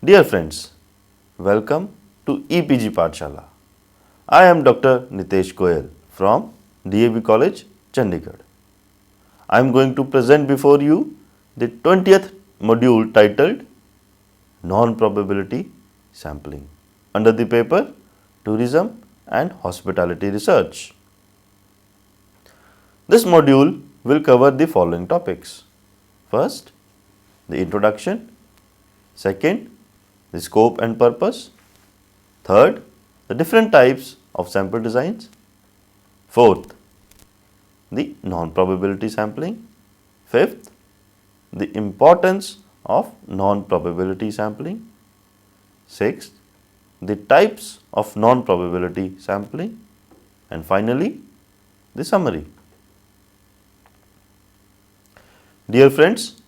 Dear friends, welcome to EPG Pathshala. I am Dr. Nitesh Goyal from DAV College, Chandigarh. I am going to present before you the 20th module titled Non-Probability Sampling under the paper Tourism and Hospitality Research. This module will cover the following topics. First, the introduction. Second, the scope and purpose. Third, the different types of sample designs. Fourth, the non-probability sampling. Fifth, the importance of non-probability sampling. Sixth, the types of non-probability sampling. And finally, the summary. Dear friends,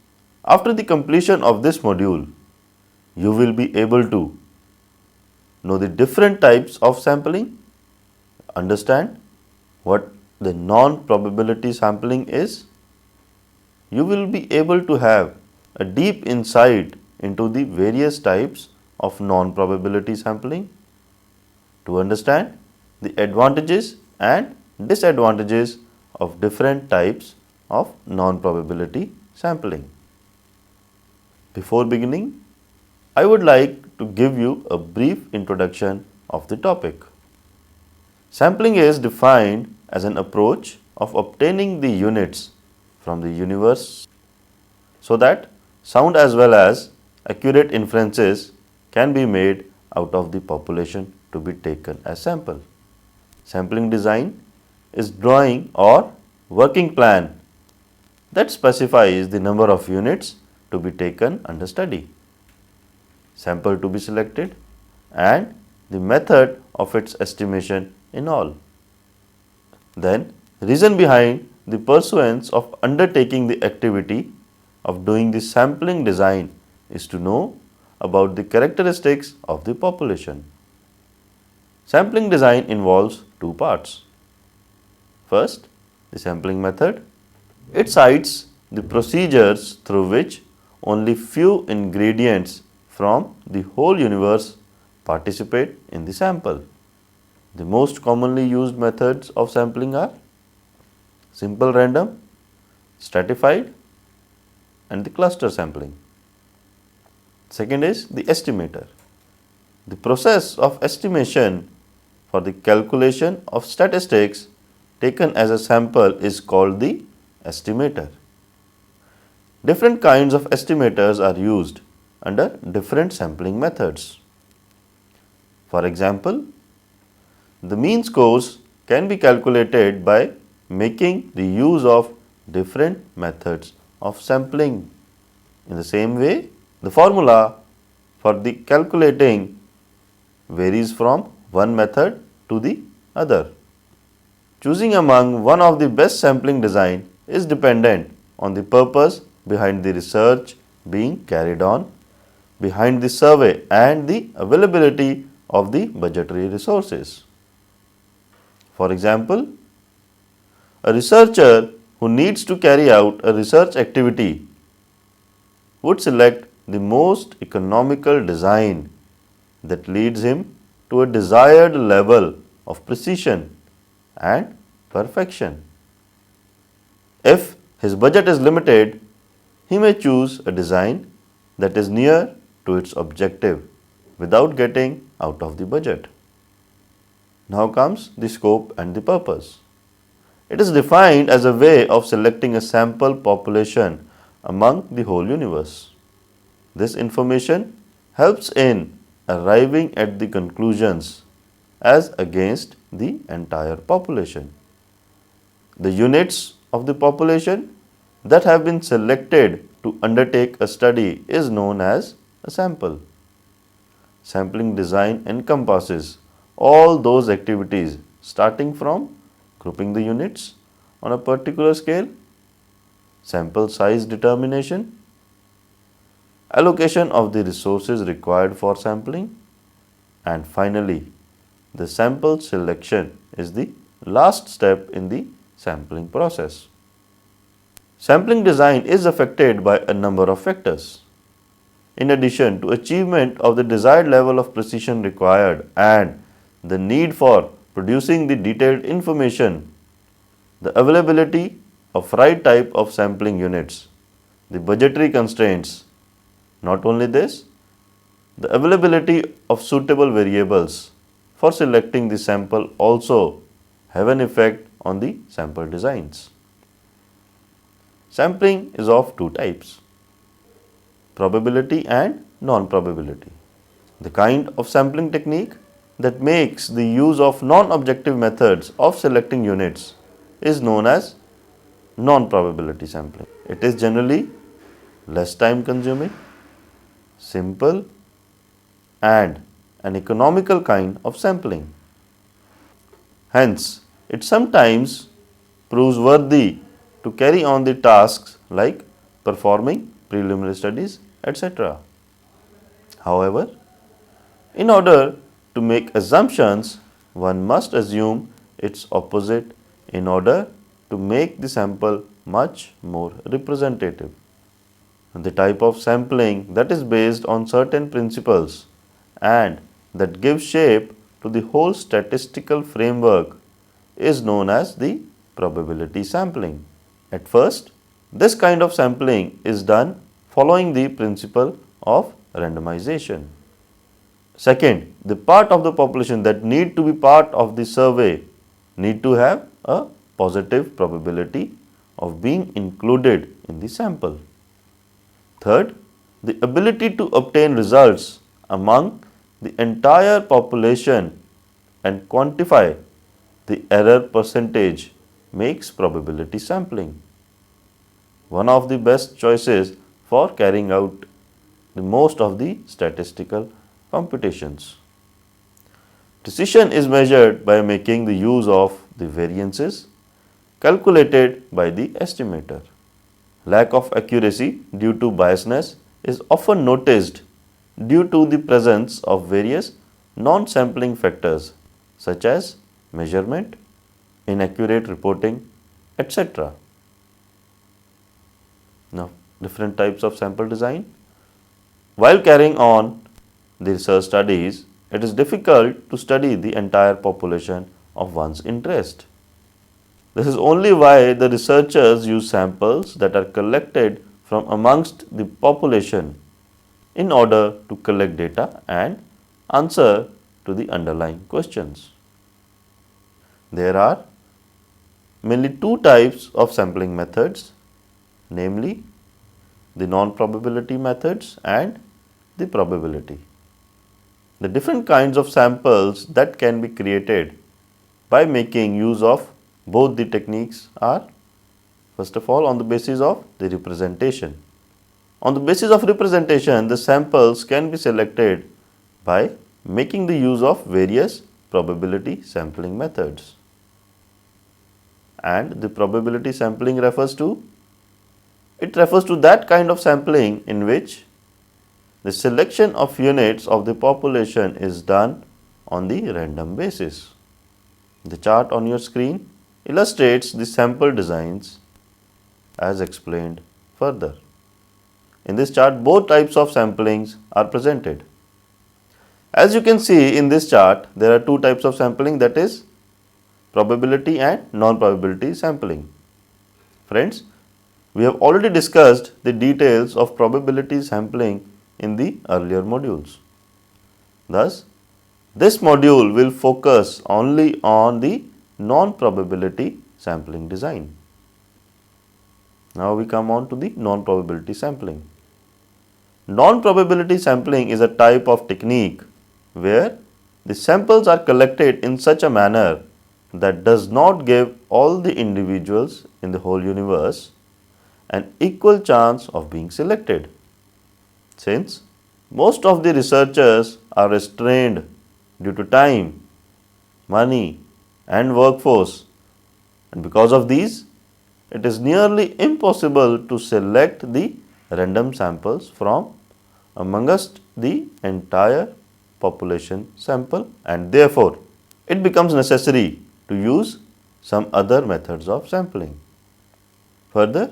after the completion of this module, you will be able to know the different types of sampling, understand what the non-probability sampling is. You will be able to have a deep insight into the various types of non-probability sampling, to understand the advantages and disadvantages of different types of non-probability sampling. Before beginning, I would like to give you a brief introduction of the topic. Sampling is defined as an approach of obtaining the units from the universe so that sound as well as accurate inferences can be made out of the population to be taken as sample. Sampling design is drawing or working plan that specifies the number of units to be taken under study, sample to be selected, and the method of its estimation in all. Then, reason behind the pursuance of undertaking the activity of doing the sampling design is to know about the characteristics of the population. Sampling design involves two parts. First, the sampling method. It cites the procedures through which only few ingredients from the whole universe participate in the sample. The most commonly used methods of sampling are simple random, stratified, and the cluster sampling. Second is the estimator. The process of estimation for the calculation of statistics taken as a sample is called the estimator. Different kinds of estimators are used under different sampling methods. For example, the mean scores can be calculated by making the use of different methods of sampling. In the same way, the formula for the calculating varies from one method to the other. Choosing among one of the best sampling design is dependent on the purpose behind the research being carried on, behind the survey, and the availability of the budgetary resources. For example, a researcher who needs to carry out a research activity would select the most economical design that leads him to a desired level of precision and perfection. If his budget is limited, he may choose a design that is near to its objective without getting out of the budget. Now comes the scope and the purpose. It is defined as a way of selecting a sample population among the whole universe. This information helps in arriving at the conclusions as against the entire population. The units of the population that have been selected to undertake a study is known as a sample. Sampling design encompasses all those activities starting from grouping the units on a particular scale, sample size determination, allocation of the resources required for sampling, and finally, the sample selection is the last step in the sampling process. Sampling design is affected by a number of factors. In addition to achievement of the desired level of precision required and the need for producing the detailed information, the availability of right type of sampling units, the budgetary constraints. Not only this, the availability of suitable variables for selecting the sample also have an effect on the sample designs. Sampling is of two types: probability and non-probability. The kind of sampling technique that makes the use of non-objective methods of selecting units is known as non-probability sampling. It is generally less time consuming, simple and an economical kind of sampling. Hence, it sometimes proves worthy to carry on the tasks like performing preliminary studies, etc. However, in order to make assumptions, one must assume its opposite in order to make the sample much more representative. The type of sampling that is based on certain principles and that gives shape to the whole statistical framework is known as the probability sampling. At first, this kind of sampling is done following the principle of randomization. Second, the part of the population that need to be part of the survey need to have a positive probability of being included in the sample. Third, the ability to obtain results among the entire population and quantify the error percentage makes probability sampling one of the best choices for carrying out the most of the statistical computations. Precision is measured by making the use of the variances calculated by the estimator. Lack of accuracy due to biasness is often noticed due to the presence of various non-sampling factors such as measurement, inaccurate reporting, etc. Now, different types of sample design. While carrying on the research studies, it is difficult to study the entire population of one's interest. This is only why the researchers use samples that are collected from amongst the population in order to collect data and answer to the underlying questions. There are mainly two types of sampling methods, namely the non-probability methods and the probability. The different kinds of samples that can be created by making use of both the techniques are, first of all, on the basis of the representation. On the basis of representation, the samples can be selected by making the use of various probability sampling methods. And the probability sampling refers to that kind of sampling in which the selection of units of the population is done on the random basis. The chart on your screen illustrates the sample designs as explained further. In this chart, both types of samplings are presented. As you can see in this chart, there are two types of sampling, that is probability and non-probability sampling. Friends, we have already discussed the details of probability sampling in the earlier modules. Thus, this module will focus only on the non-probability sampling design. Now we come on to the non-probability sampling. Non-probability sampling is a type of technique where the samples are collected in such a manner that does not give all the individuals in the whole universe an equal chance of being selected. Since most of the researchers are restrained due to time, money and workforce, and because of these, it is nearly impossible to select the random samples from amongst the entire population sample, and therefore it becomes necessary to use some other methods of sampling. Further,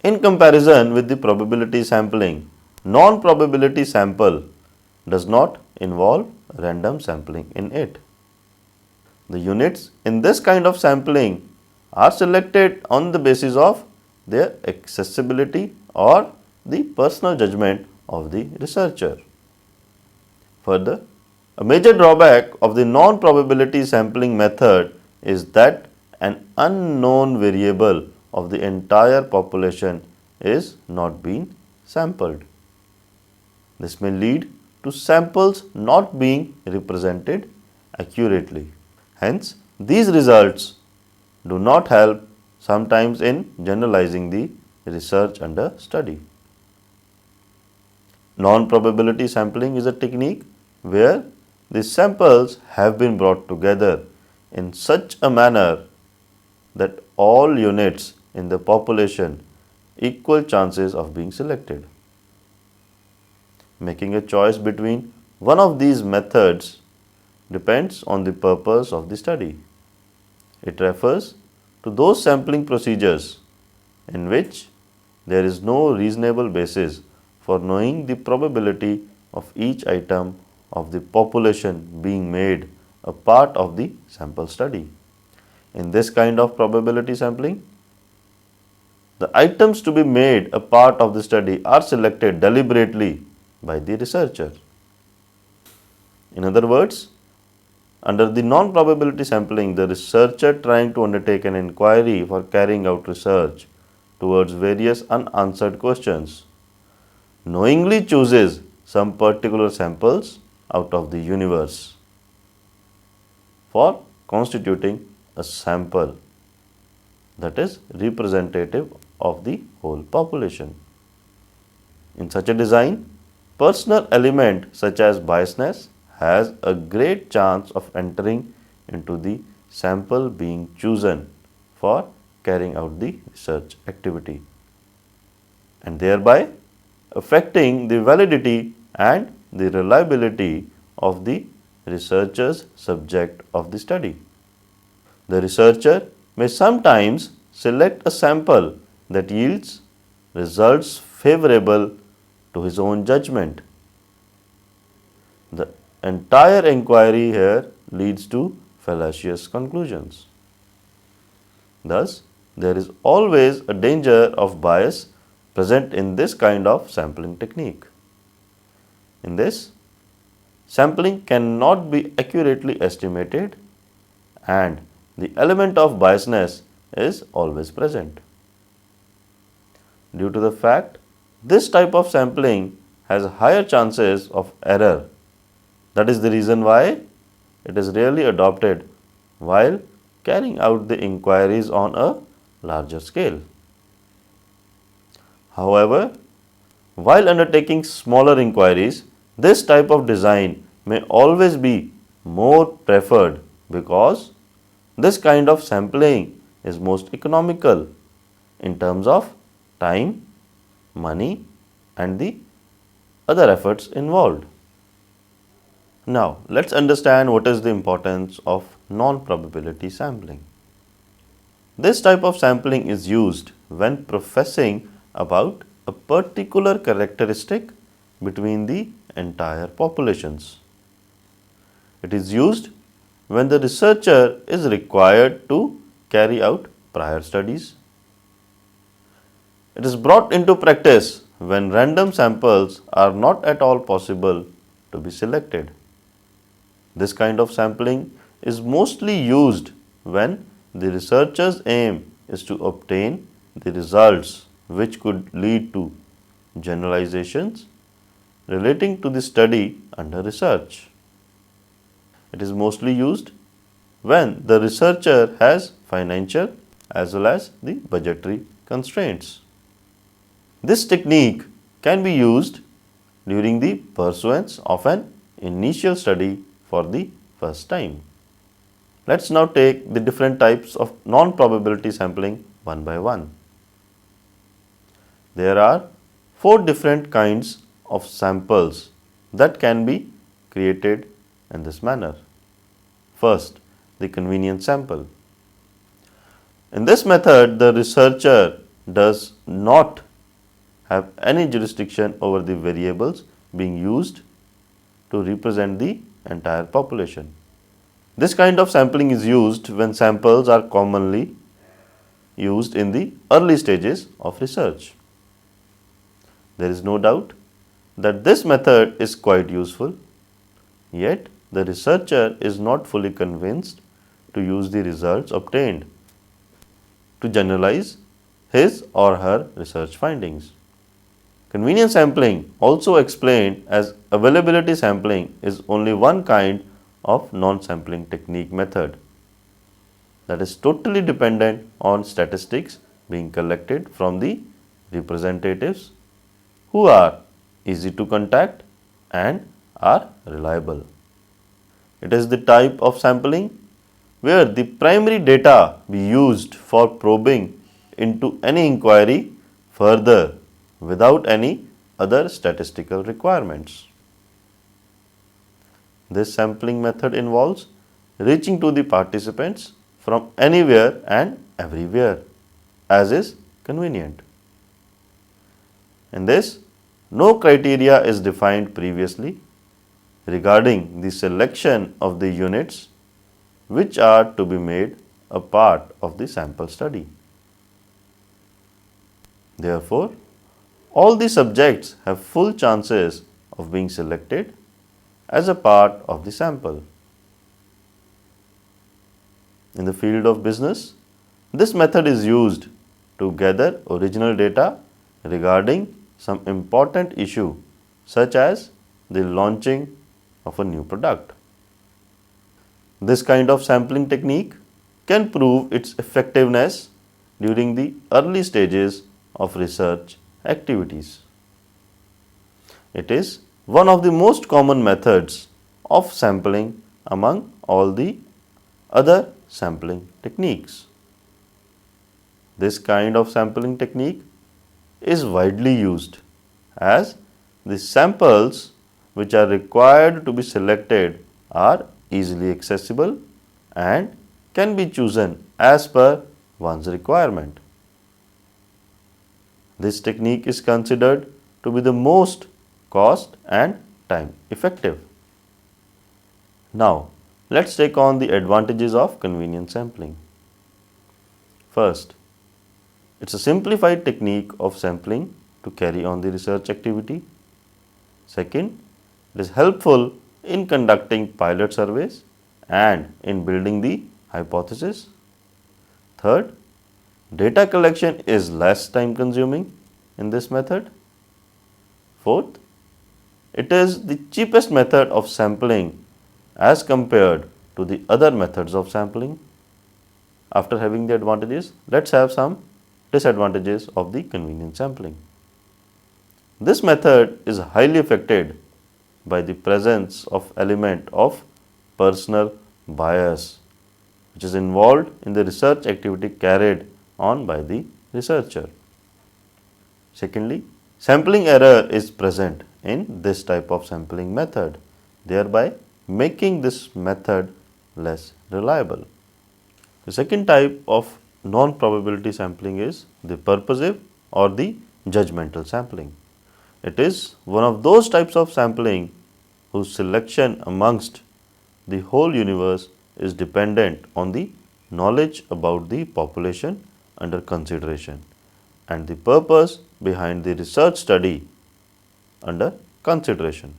in comparison with the probability sampling, non-probability sample does not involve random sampling in it. The units in this kind of sampling are selected on the basis of their accessibility or the personal judgment of the researcher. Further, a major drawback of the non-probability sampling method is that an unknown variable of the entire population is not being sampled. This may lead to samples not being represented accurately. Hence, these results do not help sometimes in generalizing the research under study. Non-probability sampling is a technique where the samples have been brought together in such a manner that all units in the population equal chances of being selected. Making a choice between one of these methods depends on the purpose of the study. It refers to those sampling procedures in which there is no reasonable basis for knowing the probability of each item of the population being made a part of the sample study. In this kind of probability sampling, the items to be made a part of the study are selected deliberately by the researcher. In other words, under the non-probability sampling, the researcher trying to undertake an inquiry for carrying out research towards various unanswered questions knowingly chooses some particular samples out of the universe for constituting a sample that is representative of the whole population. In such a design, personal element such as biasness has a great chance of entering into the sample being chosen for carrying out the research activity and thereby affecting the validity and the reliability of the researcher's subject of the study. The researcher may sometimes select a sample that yields results favorable to his own judgment. The entire inquiry here leads to fallacious conclusions. Thus, there is always a danger of bias present in this kind of sampling technique. In this, sampling cannot be accurately estimated and the element of biasness is always present. Due to the fact this type of sampling has higher chances of error, that is the reason why it is rarely adopted while carrying out the inquiries on a larger scale. However, while undertaking smaller inquiries, this type of design may always be more preferred because this kind of sampling is most economical in terms of time, money and the other efforts involved. Now, let's understand what is the importance of non-probability sampling. This type of sampling is used when professing about a particular characteristic between the entire populations. It is used when the researcher is required to carry out prior studies. It is brought into practice when random samples are not at all possible to be selected. This kind of sampling is mostly used when the researcher's aim is to obtain the results which could lead to generalizations relating to the study under research. It is mostly used when the researcher has financial as well as the budgetary constraints. This technique can be used during the pursuance of an initial study for the first time. Let's now take the different types of non-probability sampling one by one. There are 4 different kinds of samples that can be created in this manner. First, the convenience sample. In this method, the researcher does not have any jurisdiction over the variables being used to represent the entire population. This kind of sampling is used when samples are commonly used in the early stages of research. There is no doubt that this method is quite useful, yet the researcher is not fully convinced to use the results obtained to generalize his or her research findings. Convenience sampling, also explained as availability sampling, is only one kind of non-sampling technique method that is totally dependent on statistics being collected from the representatives who are easy to contact and are reliable. It is the type of sampling where the primary data be used for probing into any inquiry further without any other statistical requirements. This sampling method involves reaching to the participants from anywhere and everywhere as is convenient. In this, no criteria is defined previously regarding the selection of the units which are to be made a part of the sample study. Therefore, all the subjects have full chances of being selected as a part of the sample. In the field of business, this method is used to gather original data regarding some important issue such as the launching of a new product. This kind of sampling technique can prove its effectiveness during the early stages of research activities. It is one of the most common methods of sampling among all the other sampling techniques. This kind of sampling technique is widely used as the samples which are required to be selected are easily accessible and can be chosen as per one's requirement. This technique is considered to be the most cost and time effective. Now, let's take on the advantages of convenience sampling. First, it's a simplified technique of sampling to carry on the research activity. Second, it is helpful in conducting pilot surveys and in building the hypothesis. Third, data collection is less time consuming in this method. Fourth, it is the cheapest method of sampling as compared to the other methods of sampling. After having the advantages, let's have some disadvantages of the convenience sampling. This method is highly affected by the presence of element of personal bias which is involved in the research activity carried on by the researcher. Secondly, sampling error is present in this type of sampling method, thereby making this method less reliable. The second type of non-probability sampling is the purposive or the judgmental sampling. It is one of those types of sampling whose selection amongst the whole universe is dependent on the knowledge about the population under consideration and the purpose behind the research study under consideration.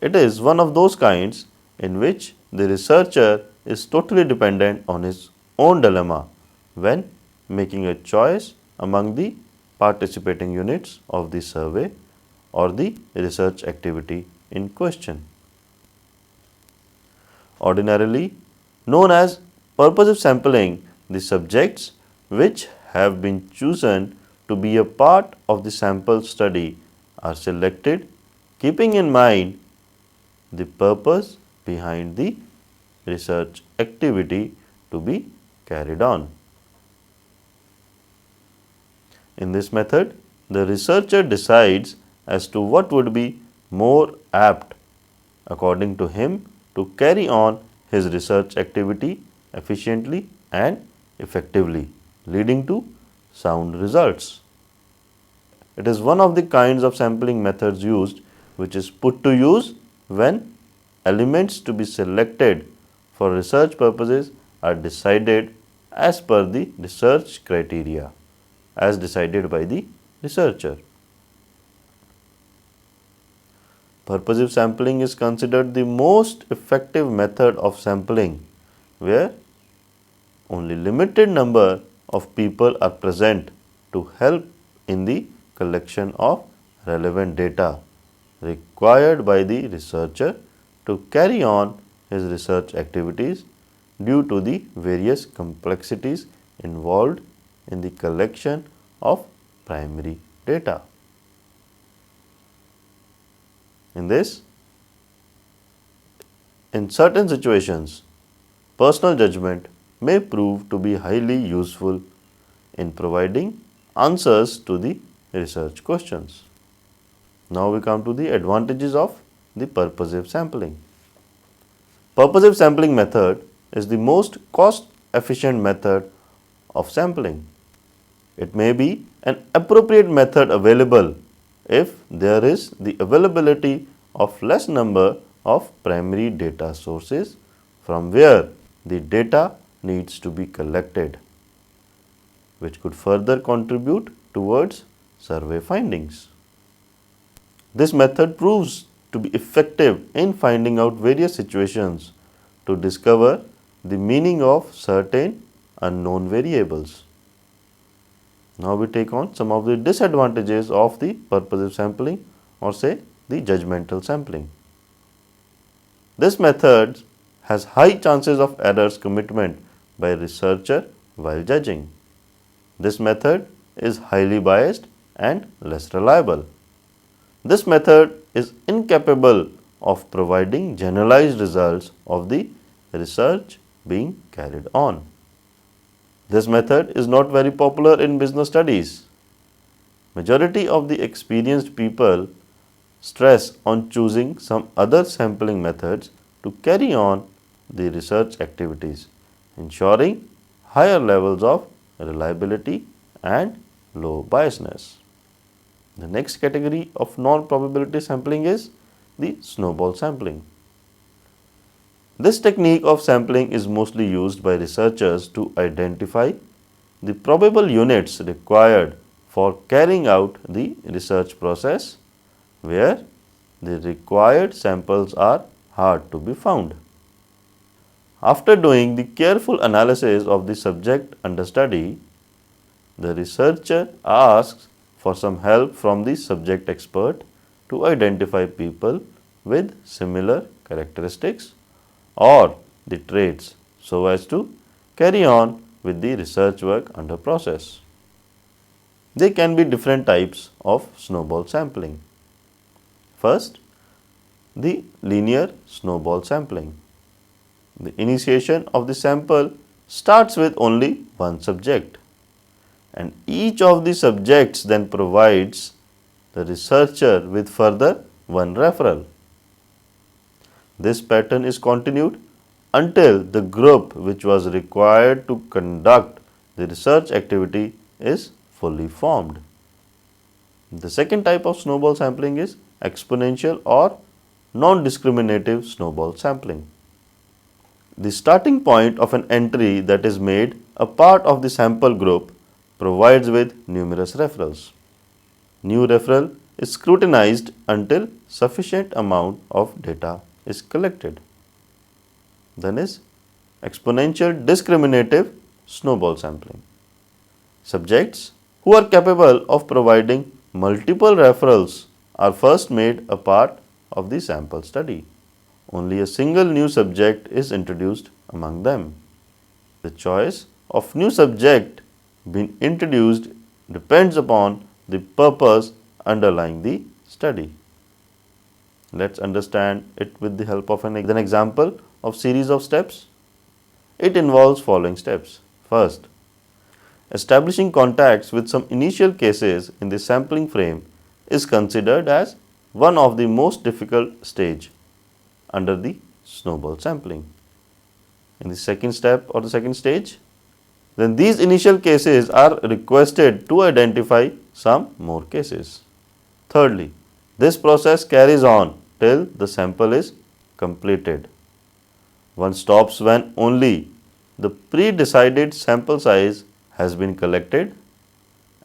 It is one of those kinds in which the researcher is totally dependent on his own dilemma when making a choice among the participating units of the survey or the research activity in question. Ordinarily known as purposive sampling, the subjects which have been chosen to be a part of the sample study are selected keeping in mind the purpose behind the research activity to be carried on. In this method, the researcher decides as to what would be more apt according to him to carry on his research activity efficiently and effectively, leading to sound results. It is one of the kinds of sampling methods used which is put to use when elements to be selected for research purposes are decided as per the research criteria as decided by the researcher. Purposive sampling is considered the most effective method of sampling where only limited number of people are present to help in the collection of relevant data required by the researcher to carry on his research activities due to the various complexities involved in the collection of primary data. In certain situations, personal judgment may prove to be highly useful in providing answers to the research questions. Now we come to the advantages of the purposive sampling. Purposive sampling method is the most cost efficient method of sampling. It may be an appropriate method available if there is the availability of less number of primary data sources from where the data needs to be collected, which could further contribute towards survey findings. This method proves to be effective in finding out various situations to discover the meaning of certain unknown variables. Now we take on some of the disadvantages of the purposive sampling or say the judgmental sampling. This method has high chances of errors commitment by researcher while judging. This method is highly biased and less reliable. This method is incapable of providing generalized results of the research being carried on. This method is not very popular in business studies. Majority of the experienced people stress on choosing some other sampling methods to carry on the research activities, ensuring higher levels of reliability and low biasness. The next category of non-probability sampling is the snowball sampling. This technique of sampling is mostly used by researchers to identify the probable units required for carrying out the research process where the required samples are hard to be found. After doing the careful analysis of the subject under study, the researcher asks for some help from the subject expert to identify people with similar characteristics or the traits so as to carry on with the research work under process. There can be different types of snowball sampling. First, the linear snowball sampling. The initiation of the sample starts with only one subject, and each of the subjects then provides the researcher with further one referral. This pattern is continued until the group which was required to conduct the research activity is fully formed. The second type of snowball sampling is exponential or non-discriminative snowball sampling. The starting point of an entry that is made a part of the sample group provides with numerous referrals. New referral is scrutinized until sufficient amount of data is collected. Then is exponential discriminative snowball sampling. Subjects who are capable of providing multiple referrals are first made a part of the sample study. Only a single new subject is introduced among them. The choice of new subject being introduced depends upon the purpose underlying the study. Let's understand it with the help of an example of series of steps. It involves following steps. First, establishing contacts with some initial cases in the sampling frame is considered as one of the most difficult stage under the snowball sampling. In the second step or the second stage, then these initial cases are requested to identify some more cases. Thirdly, this process carries on till the sample is completed. One stops when only the pre-decided sample size has been collected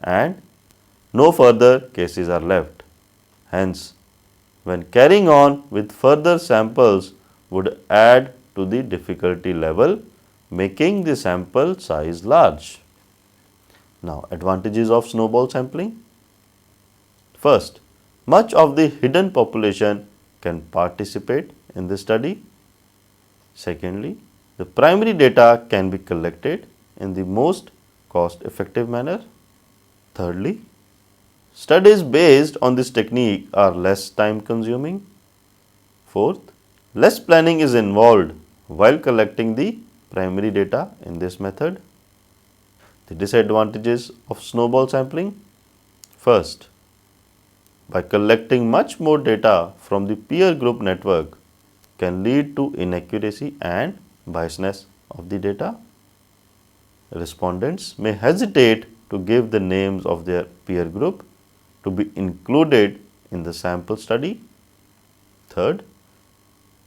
and no further cases are left. Hence, when carrying on with further samples would add to the difficulty level, making the sample size large. Now, advantages of snowball sampling. First, much of the hidden population can participate in the study. Secondly, the primary data can be collected in the most cost-effective manner. Thirdly, studies based on this technique are less time-consuming. Fourth, less planning is involved while collecting the primary data in this method. The disadvantages of snowball sampling. First, by collecting much more data from the peer group network can lead to inaccuracy and biasness of the data. Respondents may hesitate to give the names of their peer group to be included in the sample study. Third,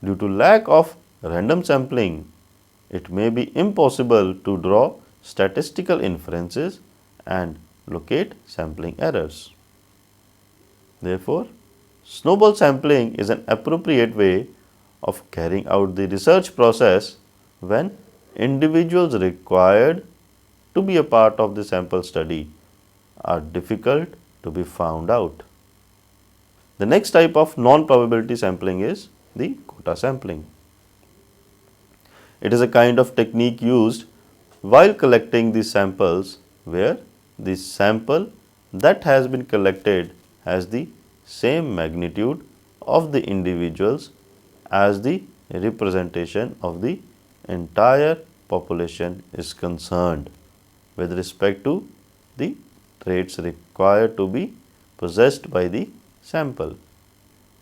due to lack of random sampling, it may be impossible to draw statistical inferences and locate sampling errors. Therefore, snowball sampling is an appropriate way of carrying out the research process when individuals required to be a part of the sample study are difficult to be found out. The next type of non-probability sampling is the quota sampling. It is a kind of technique used while collecting the samples where the sample that has been collected has the same magnitude of the individuals as the representation of the entire population is concerned with respect to the traits required to be possessed by the sample.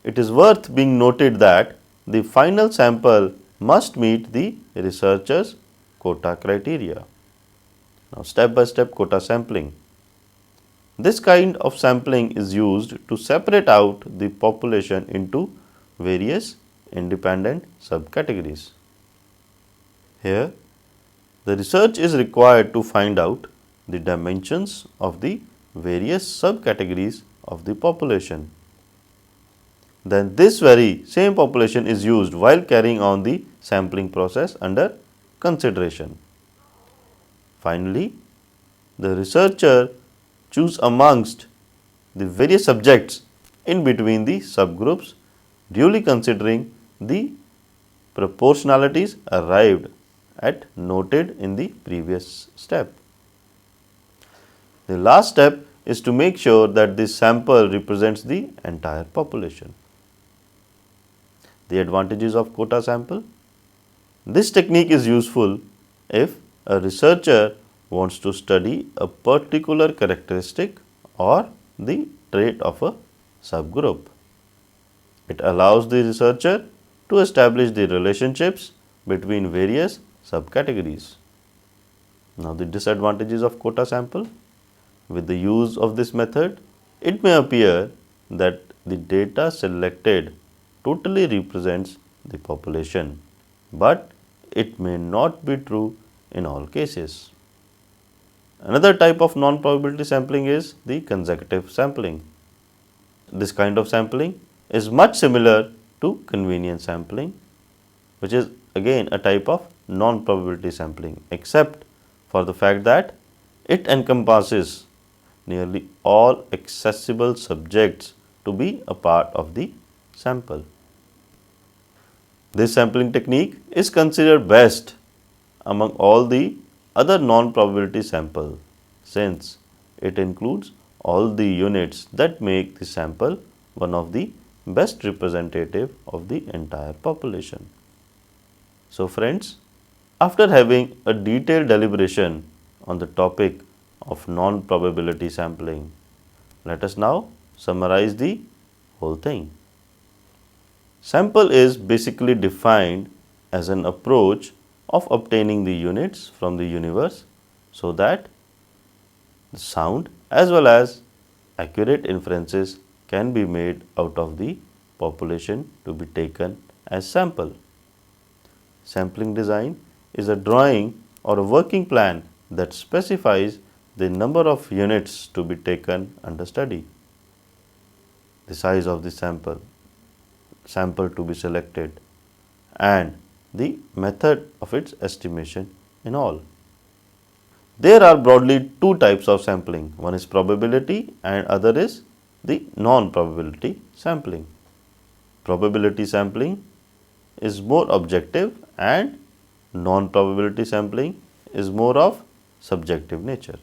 It is worth being noted that the final sample must meet the researcher's quota criteria. Now, step-by-step quota sampling. This kind of sampling is used to separate out the population into various independent subcategories. Here, the research is required to find out the dimensions of the various subcategories of the population. Then this very same population is used while carrying on the sampling process under consideration. Finally, the researcher choose amongst the various subjects in between the subgroups, duly considering the proportionalities arrived at noted in the previous step. The last step is to make sure that the sample represents the entire population. The advantages of quota sample. This technique is useful if a researcher wants to study a particular characteristic or the trait of a subgroup. It allows the researcher to establish the relationships between various subcategories. Now, the disadvantages of quota sample. With the use of this method, it may appear that the data selected totally represents the population, but it may not be true in all cases. Another type of non-probability sampling is the consecutive sampling. This kind of sampling is much similar to convenience sampling, which is again a type of non-probability sampling, except for the fact that it encompasses nearly all accessible subjects to be a part of the sample. This sampling technique is considered best among all the other non-probability sample, since it includes all the units that make the sample one of the best representative of the entire population. So friends, after having a detailed deliberation on the topic of non-probability sampling, let us now summarize the whole thing. Sample is basically defined as an approach of obtaining the units from the universe so that the sound as well as Accurate inferences can be made out of the population to be taken as sample. Sampling design is a drawing or a working plan that specifies the number of units to be taken under study, the size of the sample to be selected, and the method of its estimation in all. There are broadly two types of sampling. One is probability and other is the non-probability sampling. Probability sampling is more objective and non-probability sampling is more of subjective nature.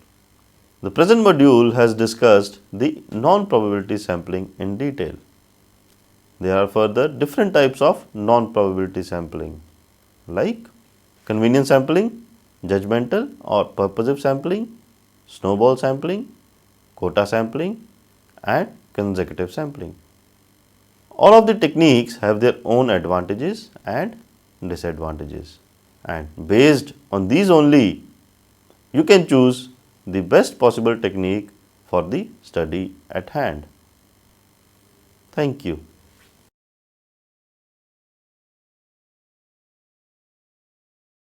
The present module has discussed the non-probability sampling in detail. There are further different types of non-probability sampling like convenience sampling, judgmental or purposive sampling, snowball sampling, quota sampling and consecutive sampling. All of the techniques have their own advantages and disadvantages, and based on these only you can choose the best possible technique for the study at hand. Thank you.